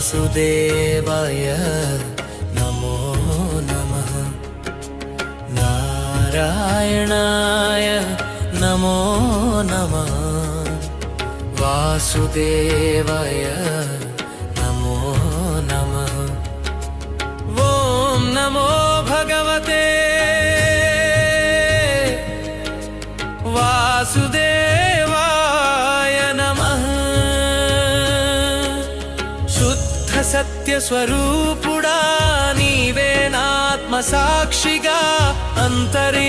वासुदेवाय नमो नमः। नारायणाय नमो नमः। वासुदेवाय नमो नमः। ॐ नमो भगवते वासुदेवाय नमः। शुद्ध सत्य स्वरूपुडा नीवे नात्म साक्षिगा अंतरि